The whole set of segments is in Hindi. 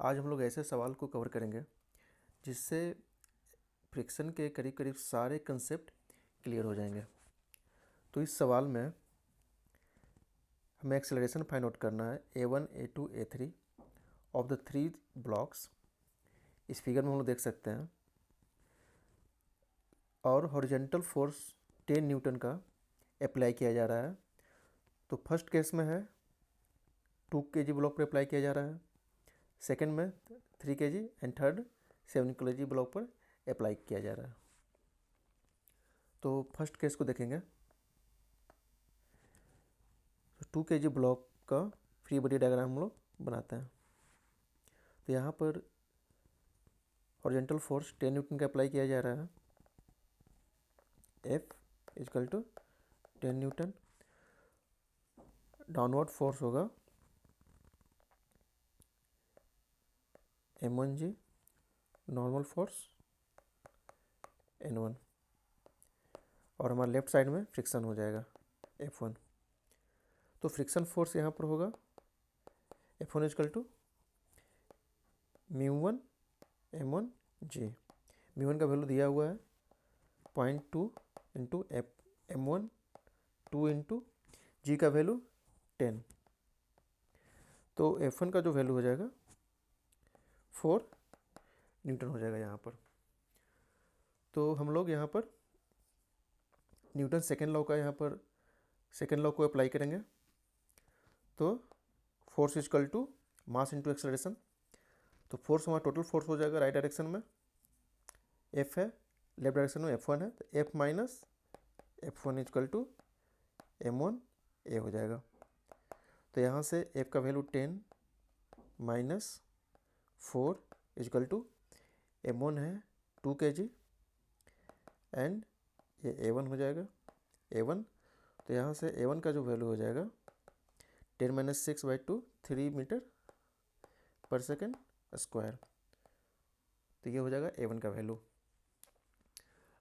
आज हम लोग ऐसे सवाल को कवर करेंगे जिससे फ्रिक्शन के करीब करीब सारे कंसेप्ट क्लियर हो जाएंगे। तो इस सवाल में हमें एक्सेलरेशन फाइंड आउट करना है A1 A2 A3 of the 3 blocks. इस फिगर में हम लोग देख सकते हैं और हॉरिजॉन्टल फोर्स 10 न्यूटन का अप्लाई किया जा रहा है। तो फर्स्ट केस में है 2 kg ब्लॉक पर अप्लाई किया जा रहा है, सेकेंड में 3 kg and third 7 kg block पर अप्लाई किया जा रहा है। तो फर्स्ट केस को देखेंगे। 2 kg ब्लॉक का फ्री बॉडी डायग्राम हम लोग बनाते हैं। तो यहाँ पर हॉरिजॉन्टल फोर्स 10 न्यूटन का अप्लाई किया जा रहा है। F is equal to 10 newton. Downward force होगा M1G, नॉर्मल फोर्स N1 और हमारे लेफ्ट साइड में फ्रिक्शन हो जाएगा F1। तो फ्रिक्शन फोर्स यहाँ पर होगा F1 इजकल टू μ1 M1G। μ1 का वैल्यू दिया हुआ है 0.2 इंटू M1, 2 इंटू G का वैल्यू 10। तो F1 का जो वैल्यू हो जाएगा 4 न्यूटन हो जाएगा यहाँ पर। तो हम लोग यहाँ पर न्यूटन सेकेंड लॉ का यहाँ पर सेकेंड लॉ को अप्लाई करेंगे। तो force is equal to mass into acceleration. तो फोर्स हमारा टोटल फोर्स हो जाएगा राइट डायरेक्शन में F है, लेफ्ट डायरेक्शन में F1 है, तो F minus F1 is equal to M1A हो जाएगा। तो यहाँ से F का value 10 minus 4 is equal to M1 है 2 kg एंड ये A1 हो जाएगा A1। तो यहाँ से A1 का जो वैल्यू हो जाएगा 10 माइनस 6/2 3 मीटर पर सेकेंड स्क्वायर। तो ये हो जाएगा A1 का वैल्यू।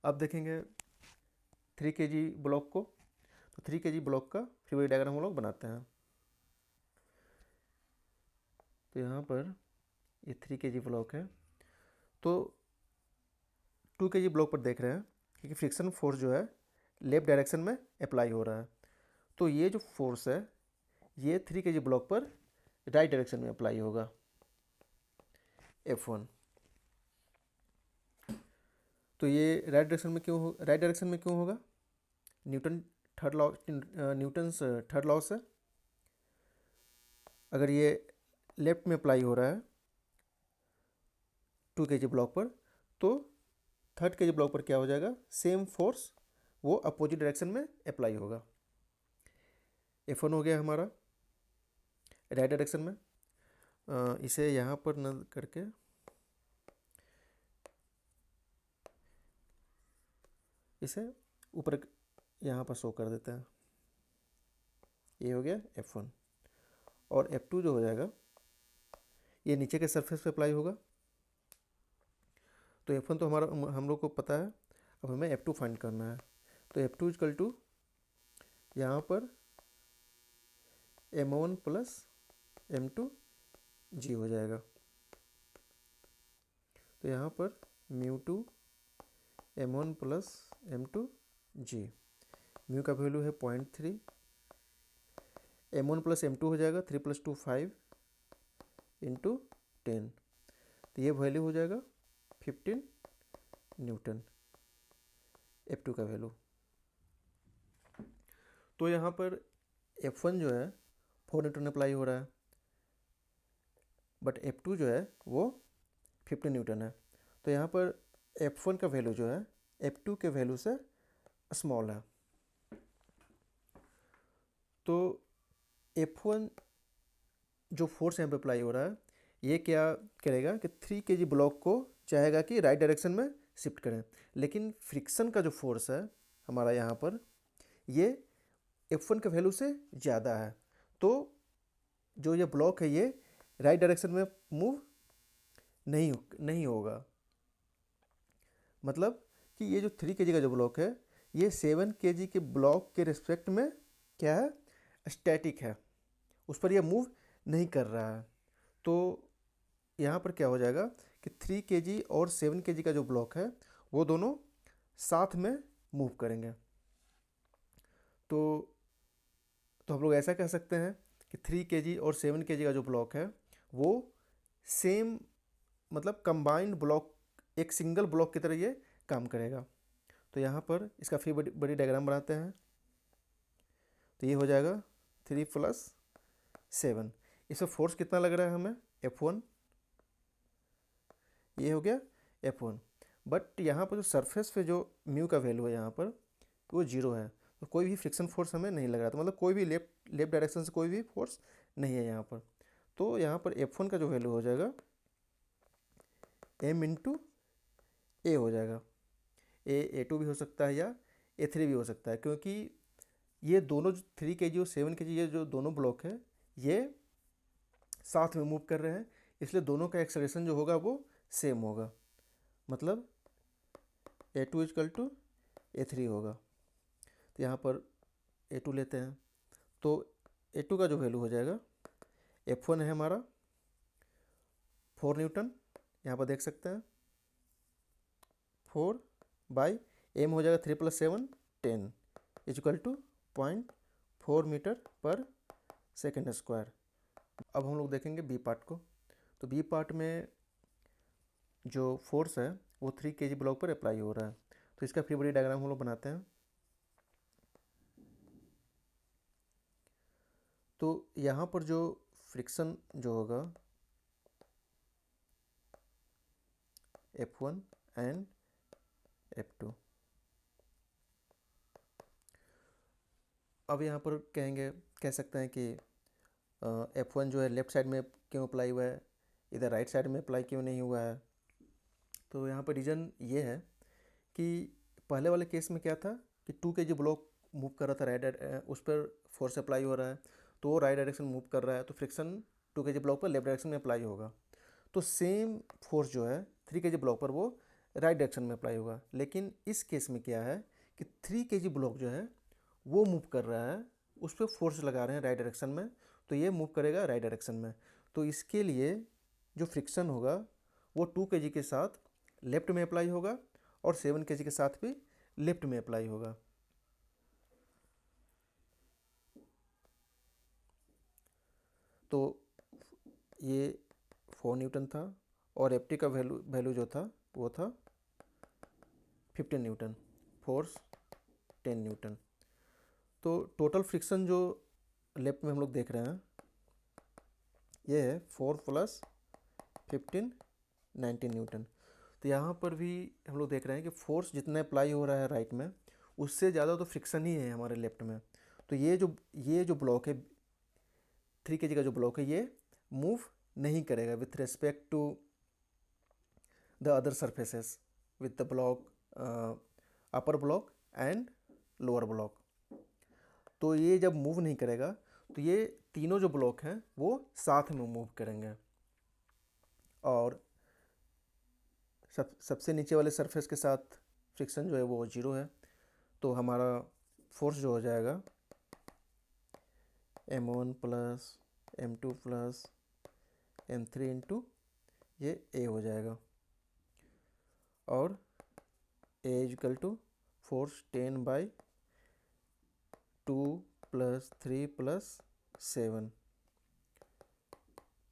अब देखेंगे 3 kg ब्लॉक को। तो 3 kg ब्लॉक का फ्री बॉडी डायग्राम हम लोग बनाते हैं। तो यहाँ पर ये 3 kg ब्लॉक है। तो 2 kg ब्लॉक पर देख रहे हैं क्योंकि फ्रिक्शन फोर्स जो है लेफ्ट डायरेक्शन में अप्लाई हो रहा है। तो ये जो फोर्स है ये 3 kg ब्लॉक पर राइट डायरेक्शन में अप्लाई होगा F1। तो ये राइट डायरेक्शन में क्यों होगा? न्यूटन्स थर्ड लॉ से अगर ये लेफ्ट में अप्लाई हो रहा है 2 kg ब्लॉक पर, तो 3rd kg ब्लॉक पर क्या हो जाएगा? सेम फोर्स वो अपोजिट डायरेक्शन में अप्लाई होगा। F1 हो गया हमारा राइट डायरेक्शन में। इसे यहाँ पर न करके इसे ऊपर यहाँ पर शो कर देते हैं। ये हो गया F1 और F2 जो हो जाएगा ये नीचे के सरफेस पे अप्लाई होगा। तो F1 तो हमारा हम लोग को पता है, अब हमें F2 फाइंड करना है। तो F2 इजकल टू यहाँ पर M1 प्लस M2G हो जाएगा। तो यहाँ पर μ2 M1 प्लस M2G। म्यू का वैल्यू है 0.3, M1 प्लस M2 हो जाएगा 3 + 2 5 इंटू 10। तो ये वैल्यू हो जाएगा 15 न्यूटन F2 का वैल्यू। तो यहाँ पर F1 जो है 4 न्यूटन अप्लाई हो रहा है, बट F2 जो है वो 15 न्यूटन है। तो यहाँ पर F1 का वैल्यू जो है F2 के वैल्यू से स्मॉल है। तो F1 जो फोर्स यहाँ पे अप्लाई हो रहा है ये क्या करेगा कि 3 kg ब्लॉक को चाहेगा कि राइट डायरेक्शन में शिफ्ट करें, लेकिन फ्रिक्शन का जो फोर्स है हमारा यहाँ पर ये F1 के वैल्यू से ज़्यादा है। तो जो ये ब्लॉक है ये राइट डायरेक्शन में मूव नहीं होगा। मतलब कि ये जो 3 kg का जो ब्लॉक है ये 7 kg के ब्लॉक के रिस्पेक्ट में क्या है? स्टैटिक है, उस पर यह मूव नहीं कर रहा है। तो यहाँ पर क्या हो जाएगा कि 3 kg और 7 kg का जो ब्लॉक है वो दोनों साथ में मूव करेंगे। तो हम लोग ऐसा कह सकते हैं कि 3 kg और 7 kg का जो ब्लॉक है वो सेम मतलब कंबाइंड ब्लॉक, एक सिंगल ब्लॉक की तरह ये काम करेगा। तो यहाँ पर इसका फिर बड़ी डायग्राम बनाते हैं। तो ये हो जाएगा 3 + 7। इसमें फोर्स कितना लग रहा है हमें, F1, ये हो गया F1। बट यहाँ पर जो सरफेस पे जो म्यू का वैल्यू है यहाँ पर वो 0 है, तो कोई भी फ्रिक्शन फोर्स हमें नहीं लग रहा। तो मतलब कोई भी लेफ्ट डायरेक्शन से कोई भी फोर्स नहीं है यहाँ पर। तो यहाँ पर F1 का जो वैल्यू हो जाएगा m × a हो जाएगा। A2 भी हो सकता है या A3 भी हो सकता है, क्योंकि ये दोनों 3 kg और 7 kg ये जो दोनों ब्लॉक है ये साथ में मूव कर रहे हैं, इसलिए दोनों का एक्सेलरेशन जो होगा वो सेम होगा। मतलब A2 = A3 होगा। तो यहाँ पर A2 लेते हैं, तो A2 का जो वैल्यू हो जाएगा, F1 है हमारा 4 न्यूटन, यहाँ पर देख सकते हैं 4/m हो जाएगा 3 + 7 10 = 0.4 मीटर/सेकंड स्क्वायर। अब हम लोग देखेंगे बी पार्ट को। तो बी पार्ट में जो फोर्स है वो 3 kg ब्लॉक पर अप्लाई हो रहा है। तो इसका फ्री बॉडी डायग्राम हम लोग बनाते हैं। तो यहाँ पर जो फ्रिक्शन जो होगा F1 एंड F2। अब यहाँ पर कह सकते हैं कि F1 जो है लेफ़्ट साइड में क्यों अप्लाई हुआ है, इधर राइट साइड में अप्लाई क्यों नहीं हुआ है। तो यहाँ पर रीज़न ये है कि पहले वाले केस में क्या था कि 2 kg ब्लॉक मूव कर रहा था राइट, उस पर फोर्स अप्लाई हो रहा है, तो वो राइट डायरेक्शन मूव कर रहा है, तो फ्रिक्शन 2 kg ब्लॉक पर लेफ्ट डायरेक्शन में अप्लाई होगा। तो सेम फोर्स जो है 3 kg ब्लॉक पर वो राइट डायरेक्शन में अप्लाई होगा। लेकिन इस केस में क्या है कि 3 kg ब्लॉक जो है वो मूव कर रहा है, उस पर फोर्स लगा रहे हैं राइट डायरेक्शन में, तो ये मूव करेगा राइट डायरेक्शन में। तो इसके लिए जो फ्रिक्शन होगा वो 2 kg के साथ लेफ्ट में अप्लाई होगा और 7 kg के साथ भी लेफ्ट में अप्लाई होगा। तो ये 4 न्यूटन था और Ft का वैल्यू जो था वो था 15 न्यूटन, फोर्स 10 न्यूटन। तो टोटल फ्रिक्शन जो लेफ्ट में हम लोग देख रहे हैं ये है 4 + 15 19 न्यूटन। तो यहाँ पर भी हम लोग देख रहे हैं कि फोर्स जितना अप्लाई हो रहा है राइट में उससे ज़्यादा तो फ्रिक्शन ही है हमारे लेफ्ट में। तो ये जो ब्लॉक है 3 kg का जो ब्लॉक है ये मूव नहीं करेगा with respect to the other surfaces with the block upper block and lower block. तो ये जब मूव नहीं करेगा तो ये तीनों जो ब्लॉक हैं वो साथ में मूव करेंगे और सबसे नीचे वाले सरफेस के साथ फ्रिक्शन जो है वो 0 है। तो हमारा फोर्स जो हो जाएगा m1 + m2 + m3 × ये a हो जाएगा और a = फोर्स 10/2 + 3 + 7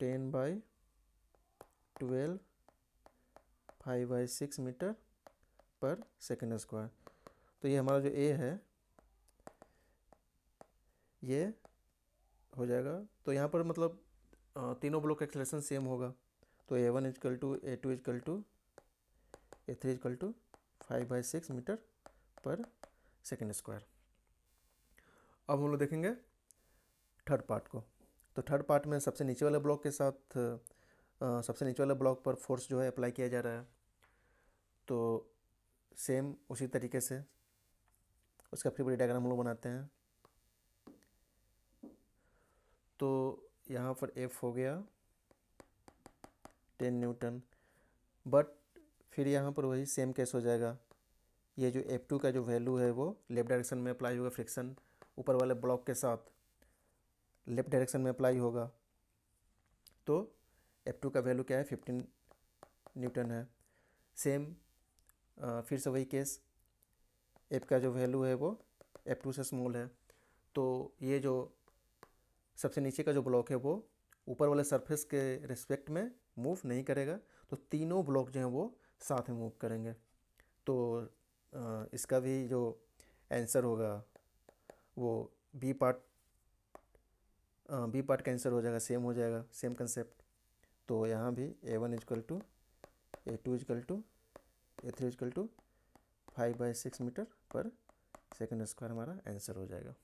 10/12 5/6 मीटर/सेकंड स्क्वायर। तो ये हमारा जो a है ये हो जाएगा। तो यहाँ पर मतलब तीनों ब्लॉक का एक्सेलरेशन सेम होगा। तो A1 = A2 = A3 = 5/6 metre per second square. अब हम लोग देखेंगे थर्ड पार्ट को। तो थर्ड पार्ट में सबसे नीचे वाले ब्लॉक के साथ सबसे नीचे वाले ब्लॉक पर फोर्स जो है अप्लाई किया जा रहा है। तो सेम उसी तरीके से उसका फ्री बॉडी डायग्राम हम लोग बनाते हैं। तो यहाँ पर F हो गया 10 न्यूटन, बट फिर यहाँ पर वही सेम केस हो जाएगा। ये जो F2 का जो वैल्यू है वो लेफ़्ट डायरेक्शन में अप्लाई होगा, फ्रिक्शन ऊपर वाले ब्लॉक के साथ लेफ़्ट डायरेक्शन में अप्लाई होगा। तो F2 का वैल्यू क्या है 15 न्यूटन है। सेम फिर से वही केस, F का जो वैल्यू है वो F2 से स्मॉल है, तो ये जो सबसे नीचे का जो ब्लॉक है वो ऊपर वाले सरफेस के रिस्पेक्ट में मूव नहीं करेगा, तो तीनों ब्लॉक जो हैं वो साथ में मूव करेंगे। तो इसका भी जो आंसर होगा वो बी पार्ट का आंसर हो जाएगा, सेम हो जाएगा, सेम कंसेप्ट। तो यहाँ भी A1 is equal to A2 is equal to A3 is equal to 5/6 metre पर सेकंड स्क्वायर हमारा आंसर हो जाएगा।